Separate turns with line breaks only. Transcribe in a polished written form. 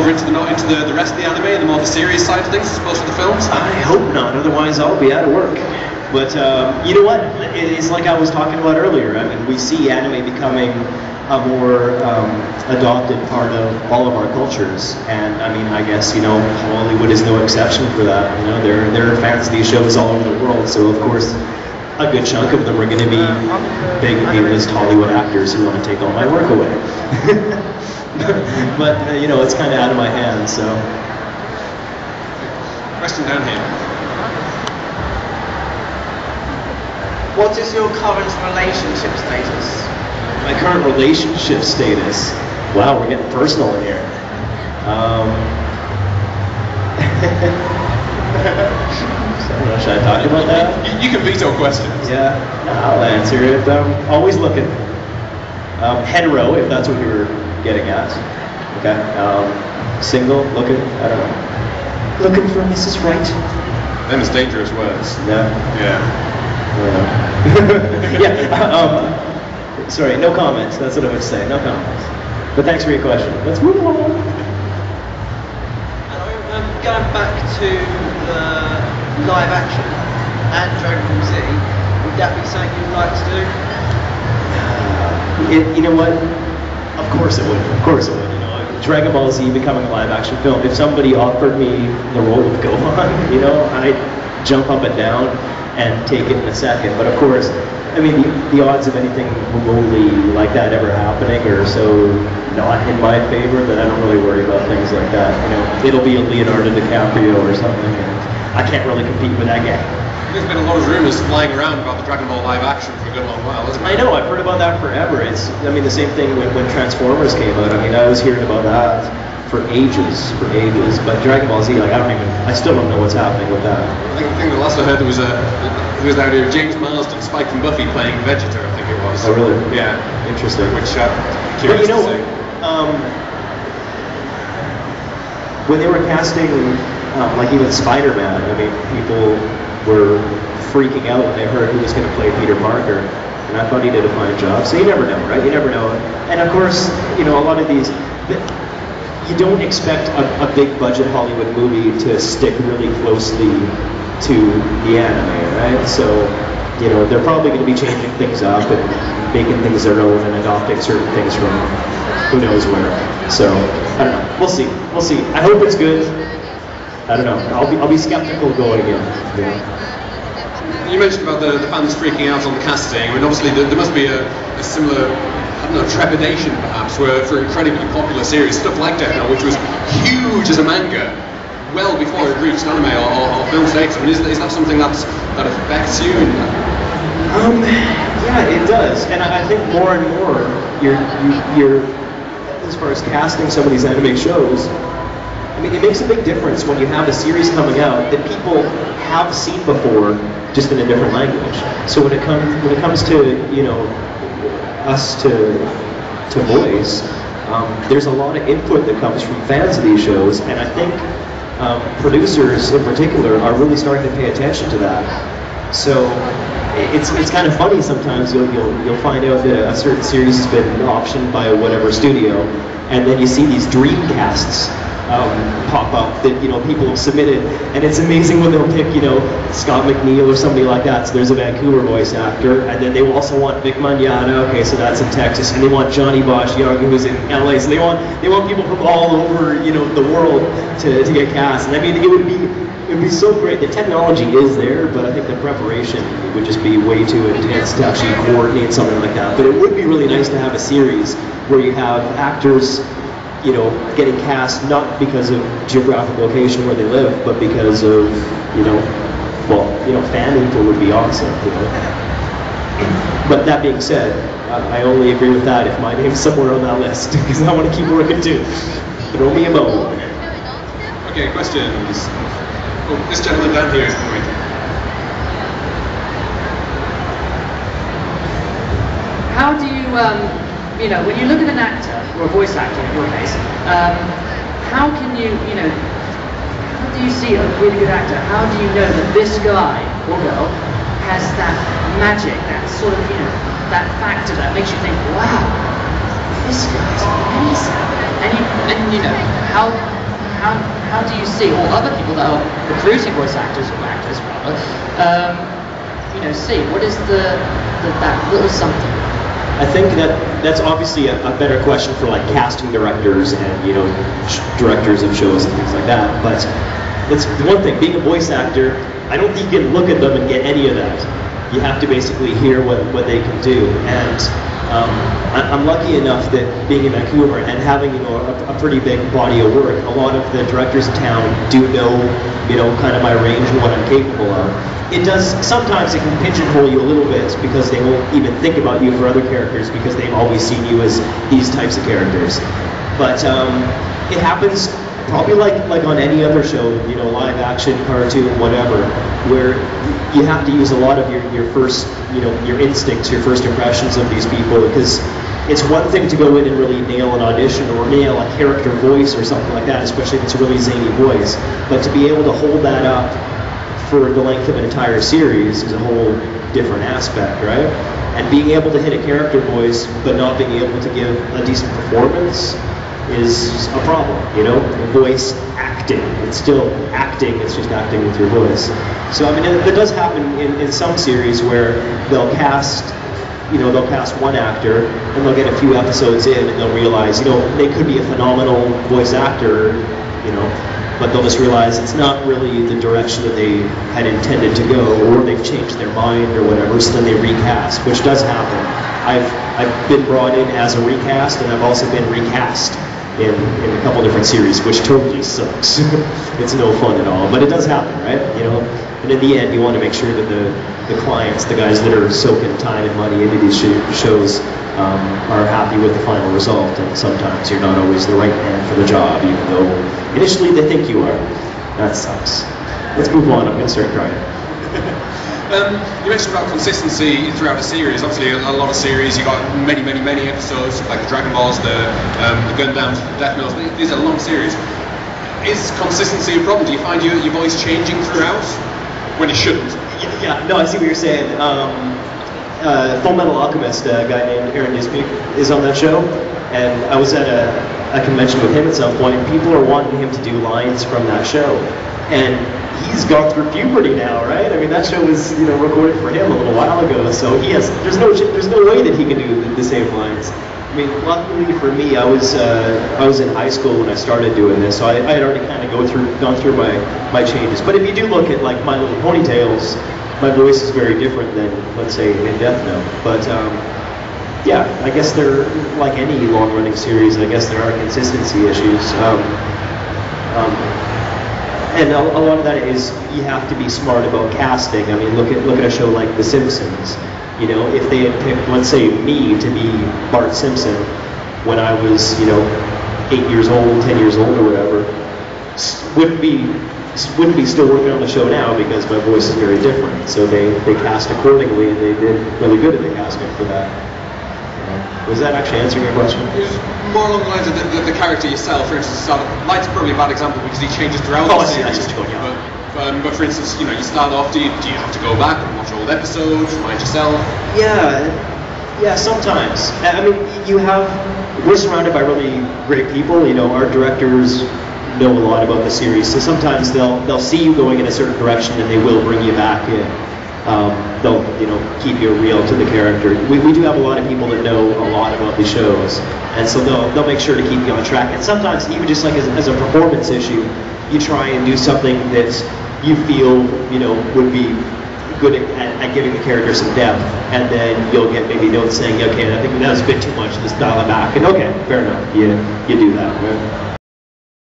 over into the rest of the anime and the more the serious side of things as opposed to the films?
I hope not, otherwise I'll be out of work. But you know what? It's like I was talking about earlier. I mean, we see anime becoming a more adopted part of all of our cultures, and I mean, I guess, you know, Hollywood is no exception for that. You know, there are fans of these shows all over the world, so of course a good chunk of them are going to be big A-list Hollywood actors who want to take all my work away. But you know, it's kind of out of my hands. So,
question down here.
What is your current relationship status?
My current relationship status. Wow, we're getting personal in here. Should I talk about that?
You can veto questions.
Yeah, I'll answer it. Always looking. Hetero, if that's what you were getting at. Okay. Single, looking, I don't know. Looking for Mrs. Right.
Them is dangerous words.
Yeah.
Yeah.
Yeah. Sorry, no comments. That's what I would say. No comments. But thanks for your question. Let's move on.
Going back to the live action and Dragon Ball Z, would that be something you'd like to do?
You know what? Of course it would. Of course it would. You know, Dragon Ball Z becoming a live action film. If somebody offered me the role of Gohan, you know, I'd jump up and down and take it in a second. But of course, I mean, the odds of anything remotely like that ever happening are so not in my favor that I don't really worry about things like that. You know, it'll be a Leonardo DiCaprio or something, and I can't really compete with that guy.
There's been a lot of rumors flying around about the Dragon Ball live action for a good long while, isn't it?
I know, I've heard about that forever. I mean, the same thing when Transformers came out. I mean, I was hearing about that for ages. But Dragon Ball Z, like, I still don't know what's happening with that.
I think the last I heard there was the idea of James Marsden, Spike and Buffy playing Vegeta, I think it was.
Oh, really?
Yeah.
Interesting.
Which,
But
curious
you know,
to see.
when they were casting, like even Spider-Man, I mean, people were freaking out when they heard who was going to play Peter Parker, and I thought he did a fine job. So you never know, right? You never know. And of course, you know, a lot of these, you don't expect a big budget Hollywood movie to stick really closely to the anime, right? So, you know, they're probably going to be changing things up and making things their own and adopting certain things from who knows where. So, I don't know. We'll see. I hope it's good. I don't know. I'll be skeptical going in. You know?
You mentioned about the fans freaking out on the casting. I mean, obviously there must be a similar, I don't know, trepidation perhaps for incredibly popular series, stuff like Death Note, which was huge as a manga, well before it reached anime or film status. I mean, is that something that affects you?
Yeah, it does, and I think more and more you're as far as casting some of these anime shows. I mean, it makes a big difference when you have a series coming out that people have seen before, just in a different language. So when it comes to, you know, us to voice, there's a lot of input that comes from fans of these shows, and I think producers in particular are really starting to pay attention to that. So it's kind of funny sometimes. You'll find out that a certain series has been optioned by whatever studio, and then you see these dream casts pop up that, you know, people have submitted, and it's amazing when they'll pick, you know, Scott McNeil or somebody like that. So there's a Vancouver voice actor, and then they also want Vic Mignogna, okay, so that's in Texas, and they want Johnny Bosch Young, who's in LA. So they want people from all over, you know, the world to get cast. And I mean, it would be so great. The technology is there, but I think the preparation would just be way too intense to actually coordinate something like that. But it would be really nice to have a series where you have actors, you know, getting cast not because of geographic location where they live, but because of, you know, well, you know, fan input would be awesome, you know. But that being said, I only agree with that if my name's somewhere on that list, because I want to keep working too. Throw me a bone.
Okay, questions? Oh, this gentleman down here is the point.
How do you, you know, when you look at an actor, or a voice actor in your case, how can you, you know, how do you see a really good actor? How do you know that this guy or girl has that magic, that sort of, you know, that factor that makes you think, wow, this guy's amazing. And you know, how how do you see, or other people that are recruiting voice actors or actors rather, see what is that little something?
I think that's obviously a better question for like casting directors and directors of shows and things like that. But it's the one thing, being a voice actor, I don't think you can look at them and get any of that. You have to basically hear what they can do. And I'm lucky enough that being in Vancouver and having a pretty big body of work, a lot of the directors in town do know kind of my range and what I'm capable of. It does, sometimes it can pigeonhole you a little bit because they won't even think about you for other characters because they've always seen you as these types of characters. But it happens probably like on any other show, live action, cartoon, whatever, where you have to use a lot of your first, your instincts, your first impressions of these people, because it's one thing to go in and really nail an audition or nail a character voice or something like that, especially if it's a really zany voice, but to be able to hold that up for the length of an entire series is a whole different aspect, right? And being able to hit a character voice but not being able to give a decent performance is a problem, voice acting. It's still acting, it's just acting with your voice. So I mean, it does happen in some series where they'll cast one actor and they'll get a few episodes in and they'll realize, they could be a phenomenal voice actor, but they'll just realize it's not really the direction that they had intended to go, or they've changed their mind or whatever, so then they recast, which does happen. I've been brought in as a recast, and I've also been recast in a couple different series, which totally sucks. It's no fun at all, but it does happen, right? And in the end, you want to make sure that the clients, the guys that are soaking time and money into these shows, are happy with the final result, and sometimes you're not always the right man for the job, even though initially they think you are. That sucks. Let's move on, I'm going to start crying.
You mentioned about consistency throughout the series. Obviously, a lot of series, you got many episodes, like the Dragon Balls, the Gundams, the Death Notes. These are long series. Is consistency a problem? Do you find your voice changing throughout when it shouldn't?
Yeah, no, I see what you're saying. Full Metal Alchemist, a guy named Aaron Disney, is on that show, and I was at a convention with him at some point, and people are wanting him to do lines from that show, and he's gone through puberty now, right? I mean, that show was recorded for him a little while ago, so there's no way that he can do the same lines. I mean, luckily for me, I was in high school when I started doing this, so I had already kind of gone through my changes. But if you do look at like My Little Ponytails, my voice is very different than, let's say, in Death Note. But yeah, I guess they're like any long-running series. I guess there are consistency issues, and a lot of that is you have to be smart about casting. I mean, look at a show like The Simpsons. If they had picked, let's say, me to be Bart Simpson when I was, 8 years old, 10 years old, or whatever, wouldn't be still working on the show now because my voice is very different. So they cast accordingly, and they did really good at the casting for that. Was that actually answering your question?
It was more along the lines of the character yourself. For instance, Light's probably a bad example because he changes throughout the series.
I just go, yeah.
But for instance, you start off, do you have to go back and watch old episodes, remind yourself?
Yeah, sometimes. I mean, we're surrounded by really great people. Our directors know a lot about the series, so sometimes they'll see you going in a certain direction and they will bring you back in. They'll keep you real to the character. We do have a lot of people that know a lot about the shows, and so they'll make sure to keep you on track. And sometimes even just like as a performance issue, you try and do something that you feel would be good at giving the character some depth, and then you'll get maybe notes saying, okay, I think that was a bit too much, let's dial it back, and okay, fair enough, you do that, right?